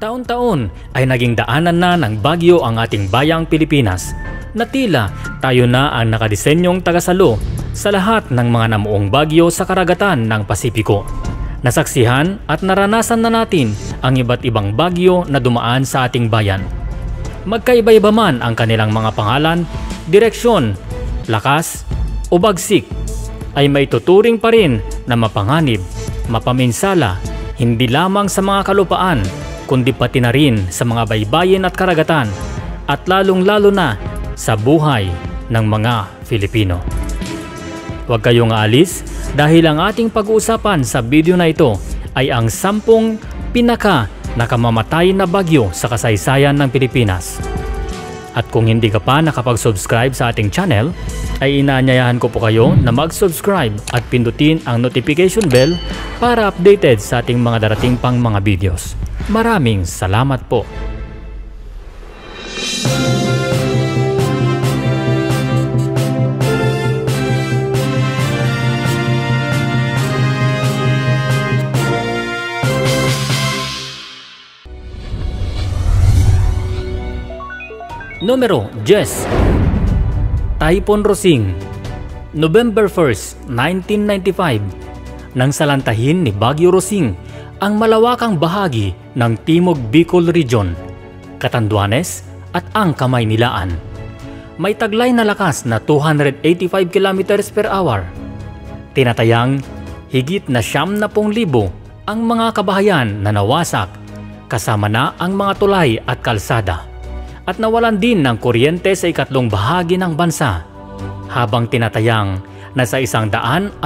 Taon-taon ay naging daanan na ng bagyo ang ating bayang Pilipinas na tila tayo na ang nakadisenyong tagasalo sa lahat ng mga namuong bagyo sa karagatan ng Pasipiko. Nasaksihan at naranasan na natin ang iba't ibang bagyo na dumaan sa ating bayan. Magkaiba-iba man ang kanilang mga pangalan, direksyon, lakas o bagsik, ay may tuturing pa rin na mapanganib, mapaminsala, hindi lamang sa mga kalupaan, kundi pati na rin sa mga baybayin at karagatan, at lalong-lalo na sa buhay ng mga Filipino. Huwag kayong aalis dahil ang ating pag-uusapan sa video na ito ay ang 10 pinaka-nakamamatay na bagyo sa kasaysayan ng Pilipinas. At kung hindi ka pa nakapag-subscribe sa ating channel, ay inaanyayahan ko po kayo na mag-subscribe at pindutin ang notification bell para updated sa ating mga darating pang mga videos. Maraming salamat po. Numero 10. Typhoon Rosing. November 1, 1995, nang salantahin ni Bagyo Rosing ang malawakang bahagi ng Timog Bicol Region, Catanduanes at ang Kamaynilaan. May taglay na lakas na 285 km per hour. Tinatayang higit na 70,000 ang mga kabahayan na nawasak, kasama na ang mga tulay at kalsada. At nawalan din ng kuryente sa ikatlong bahagi ng bansa, habang tinatayang nasa 121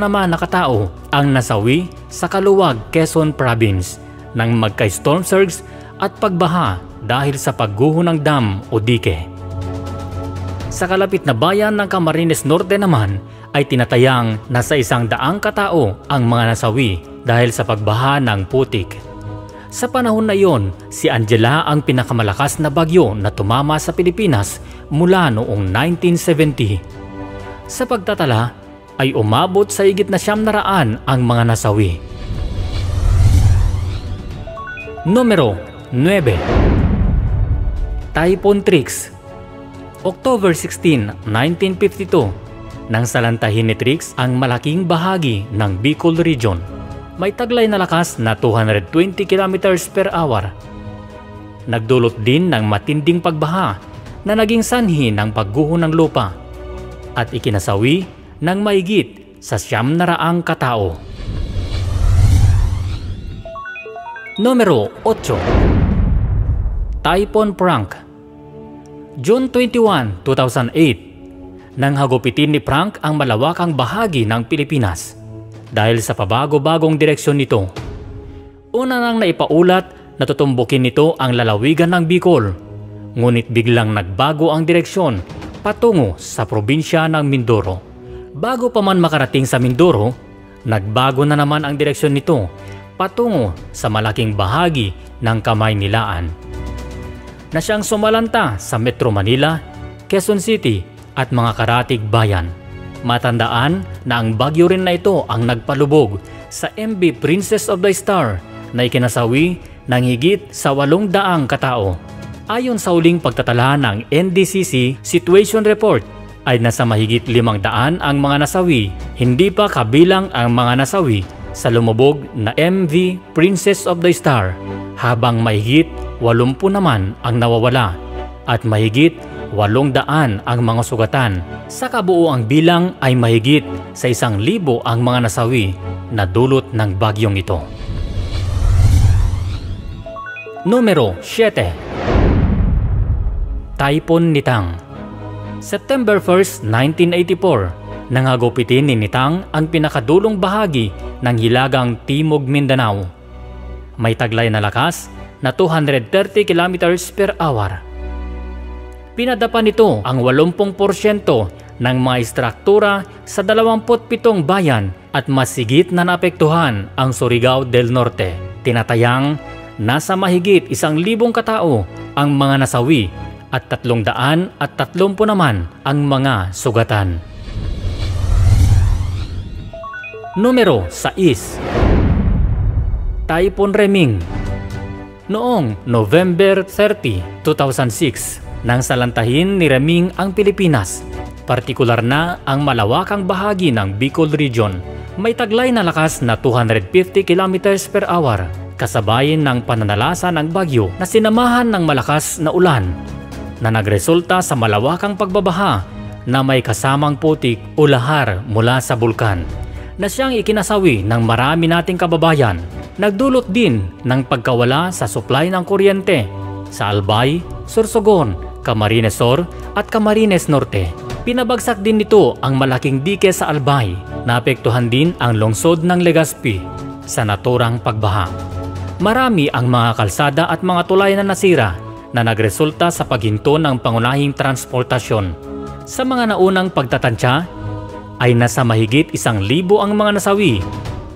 naman na katao ang nasawi sa Kaluwag, Quezon Province ng magka-storm surge at pagbaha dahil sa pagguho ng dam o dike. Sa kalapit na bayan ng Camarines Norte naman ay tinatayang nasa 100 katao ang mga nasawi dahil sa pagbaha ng putik. Sa panahon na iyon, si Angela ang pinakamalakas na bagyo na tumama sa Pilipinas mula noong 1970. Sa pagtatala, ay umabot sa higit na 900 ang mga nasawi. Numero 9. Typhoon Trix. October 16, 1952, nang salantahin ni Trix ang malaking bahagi ng Bicol Region. May taglay na lakas na 220 km per hour. Nagdulot din ng matinding pagbaha na naging sanhi ng pagguho ng lupa at ikinasawi ng mahigit sa 900 katao. Numero 8. Typhoon Frank. June 21, 2008, nang hagupitin ni Frank ang malawakang bahagi ng Pilipinas. Dahil sa pabago-bagong direksyon nito, una nang naipaulat na tutumbukin nito ang lalawigan ng Bicol, ngunit biglang nagbago ang direksyon patungo sa probinsya ng Mindoro. Bago pa man makarating sa Mindoro, nagbago na naman ang direksyon nito patungo sa malaking bahagi ng Kamaynilaan, na siyang sumalanta sa Metro Manila, Quezon City at mga karatig bayan. Matandaan na ang bagyo rin na ito ang nagpalubog sa MV Princess of the Star na ikinasawi ng higit sa 800 katao. Ayon sa huling pagtatala ng NDCC Situation Report ay nasa mahigit 500 ang mga nasawi, hindi pa kabilang ang mga nasawi sa lumubog na MV Princess of the Star, habang mahigit 80 naman ang nawawala at mahigit 800 ang mga sugatan. Sa kabuuang bilang ay mahigit sa 1,000 ang mga nasawi na dulot ng bagyong ito. Numero 7. Typhoon Nitang. September 1, 1984, nang hagupitin ni Nitang ang pinakadulong bahagi ng hilagang Timog Mindanao. May taglay na lakas na 230 km per hour. Pinadapa nito ang 80% ng mga istruktura sa 27 bayan at mas higit na naapektuhan ang Surigao del Norte. Tinatayang nasa mahigit 1,000 katao ang mga nasawi at 330 naman ang mga sugatan. Numero 6. Typhoon Reming. Noong November 30, 2006, nang salantahin ni Raming ang Pilipinas, partikular na ang malawakang bahagi ng Bicol Region, may taglay na lakas na 250 km per hour, kasabayin ng pananalasa ng bagyo na sinamahan ng malakas na ulan na nagresulta sa malawakang pagbabaha na may kasamang putik o lahar mula sa bulkan na siyang ikinasawi ng marami nating kababayan. Nagdulot din ng pagkawala sa supply ng kuryente sa Albay, Sorsogon, Camarines Sur at Camarines Norte. Pinabagsak din nito ang malaking dike sa Albay. Naapektuhan din ang lungsod ng Legazpi sa naturang pagbaha. Marami ang mga kalsada at mga tulay na nasira na nagresulta sa paghinto ng pangunahing transportasyon. Sa mga naunang pagtatansya ay nasa mahigit 1,000 ang mga nasawi.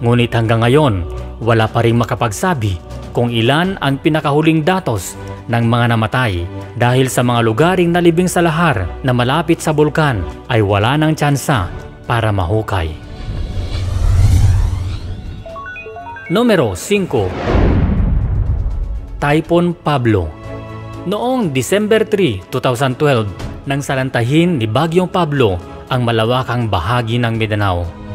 Ngunit hanggang ngayon, wala pa ring makapagsabi kung ilan ang pinakahuling datos ng mga namatay dahil sa mga lugaring nalibing sa lahar na malapit sa bulkan ay wala ng tsansa para mahukay. Numero 5. Typhoon Pablo. Noong December 3, 2012, nang salantahin ni Bagyong Pablo ang malawakang bahagi ng Mindanao.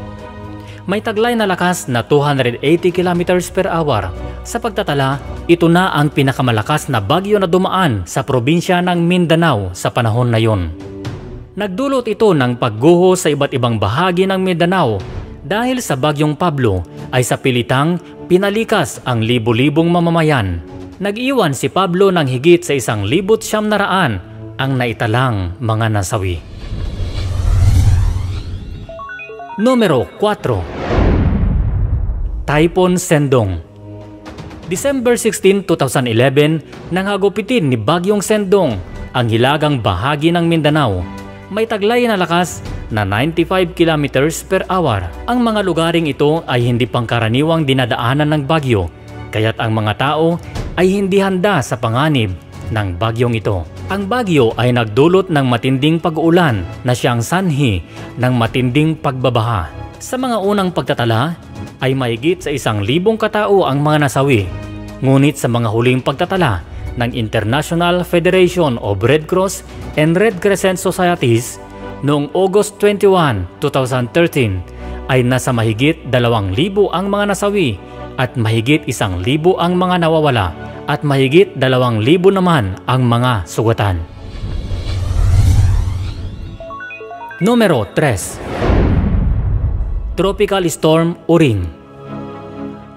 May taglay na lakas na 280 km per hour. Sa pagtatala, ito na ang pinakamalakas na bagyo na dumaan sa probinsya ng Mindanao sa panahon na yon. Nagdulot ito ng pagguho sa iba't ibang bahagi ng Mindanao dahil sa Bagyong Pablo ay sa pilitang pinalikas ang libo-libong mamamayan. Nag-iwan si Pablo ng higit sa 1,900 ang naitalang mga nasawi. Numero 4. Typhoon Sendong. December 16, 2011, nang hagupitin ni Bagyong Sendong ang hilagang bahagi ng Mindanao. May taglay na lakas na 95 km per hour. Ang mga lugaring ito ay hindi pangkaraniwang dinadaanan ng bagyo, kaya't ang mga tao ay hindi handa sa panganib ng bagyong ito. Ang bagyo ay nagdulot ng matinding pag-uulan na siyang sanhi ng matinding pagbabaha. Sa mga unang pagtatala ay mahigit sa 1,000 katao ang mga nasawi. Ngunit sa mga huling pagtatala ng International Federation of Red Cross and Red Crescent Societies noong August 21, 2013 ay nasa mahigit 2,000 ang mga nasawi at mahigit 1,000 ang mga nawawala at mahigit 2,000 naman ang mga sugatan. Numero 3. Tropical Storm Uring.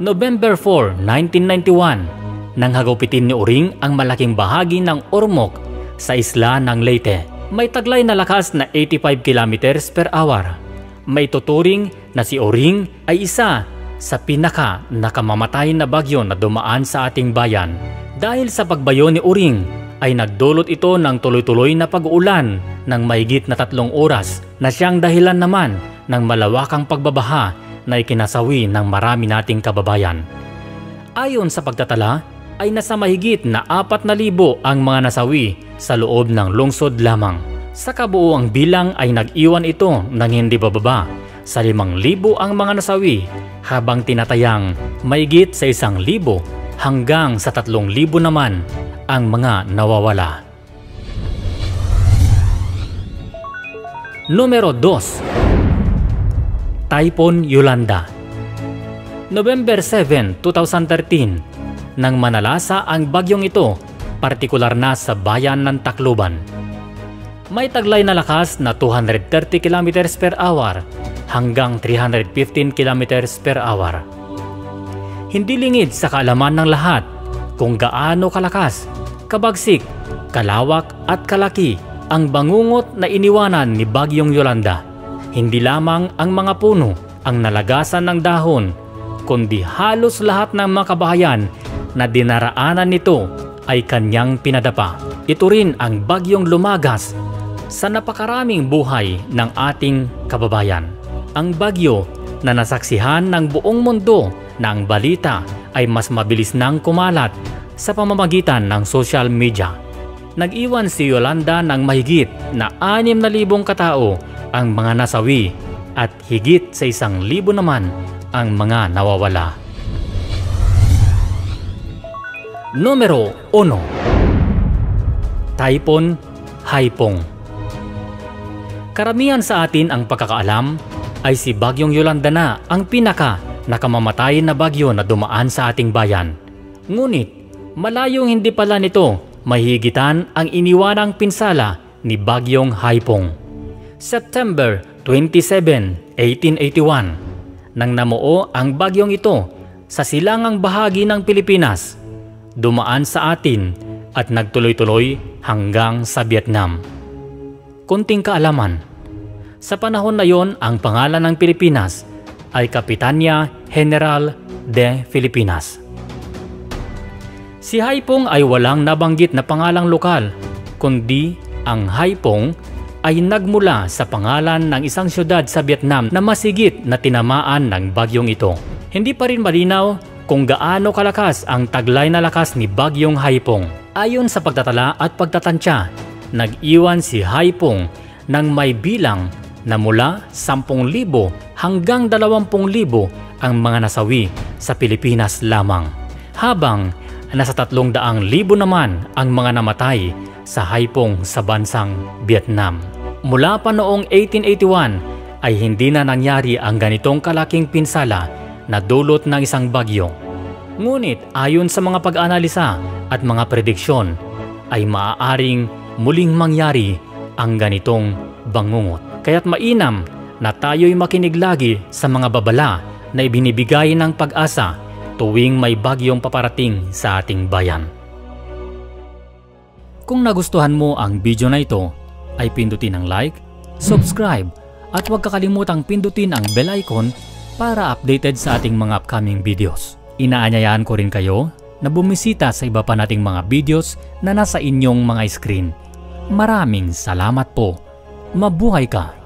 November 4, 1991, nang hagupitin ni Uring ang malaking bahagi ng Ormoc sa isla ng Leyte. May taglay na lakas na 85 km per hour. May tuturing na si Uring ay isa sa pinaka nakamamatay na bagyo na dumaan sa ating bayan. Dahil sa pagbayo ni Uring ay nagdulot ito ng tuloy-tuloy na pag-uulan ng mahigit na 3 oras na siyang dahilan naman ng malawakang pagbabaha na ikinasawi ng marami nating kababayan. Ayon sa pagtatala ay nasa mahigit na 4,000 ang mga nasawi sa loob ng lungsod lamang. Sa kabuuang bilang ay nag-iwan ito ng hindi bababa sa 5,000 ang mga nasawi, habang tinatayang mahigit sa 1,000 hanggang sa 3,000 naman ang mga nawawala. Numero 2. Typhoon Yolanda. November 7, 2013, nang manalasa ang bagyong ito, partikular na sa bayan ng Tacloban. May taglay na lakas na 230 km per hour hanggang 315 km per hour. Hindi lingid sa kaalaman ng lahat kung gaano kalakas, kabagsik, kalawak at kalaki ang bangungot na iniwanan ni Bagyong Yolanda. Hindi lamang ang mga puno ang nalagasan ng dahon, kundi halos lahat ng mga kabahayan na dinaraanan nito ay kanyang pinadapa. Ito rin ang bagyong lumagas sa napakaraming buhay ng ating kababayan. Ang bagyo na nasaksihan ng buong mundo na ang balita ay mas mabilis nang kumalat sa pamamagitan ng social media. Nag-iwan si Yolanda ng mahigit na 6,000 katao ang mga nasawi at higit sa 1,000 naman ang mga nawawala. Numero 1. Typhoon Haipong. Karamihan sa atin ang pagkakaalam ay si Bagyong Yolanda na ang pinaka nakamamatayin na bagyo na dumaan sa ating bayan. Ngunit malayong hindi pala nito mahigitan ang iniwanang pinsala ni Bagyong Haipong. September 27, 1881, nang namuo ang bagyong ito sa silangang bahagi ng Pilipinas, dumaan sa atin at nagtuloy-tuloy hanggang sa Vietnam. Kunting kaalaman, sa panahon na yon ang pangalan ng Pilipinas ay Kapitanya General de Filipinas. Si Haipong ay walang nabanggit na pangalang lokal, kundi ang Haipong ay nagmula sa pangalan ng isang syudad sa Vietnam na masigit na tinamaan ng bagyong ito. Hindi pa rin malinaw kung gaano kalakas ang taglay na lakas ni Bagyong Haipong. Ayon sa pagtatala at pagtatansya, nag-iwan si Haipong ng may bilang na mula 10,000 hanggang 20,000 ang mga nasawi sa Pilipinas lamang, habang nasa 300,000 naman ang mga namatay sa Haipong sa bansang Vietnam. Mula pa noong 1881 ay hindi na nangyari ang ganitong kalaking pinsala na dulot ng isang bagyo. Ngunit ayon sa mga pag-analisa at mga prediksyon ay maaaring muling mangyari ang ganitong bangungot. Kaya't mainam na tayo'y makinig lagi sa mga babala na ibinibigay ng pag-asa tuwing may bagyong paparating sa ating bayan. Kung nagustuhan mo ang video na ito, ay pindutin ang like, subscribe at huwag kakalimutang pindutin ang bell icon para updated sa ating mga upcoming videos. Inaanyayaan ko rin kayo na bumisita sa iba pa nating mga videos na nasa inyong mga screen. Maraming salamat po. Mabuhay ka!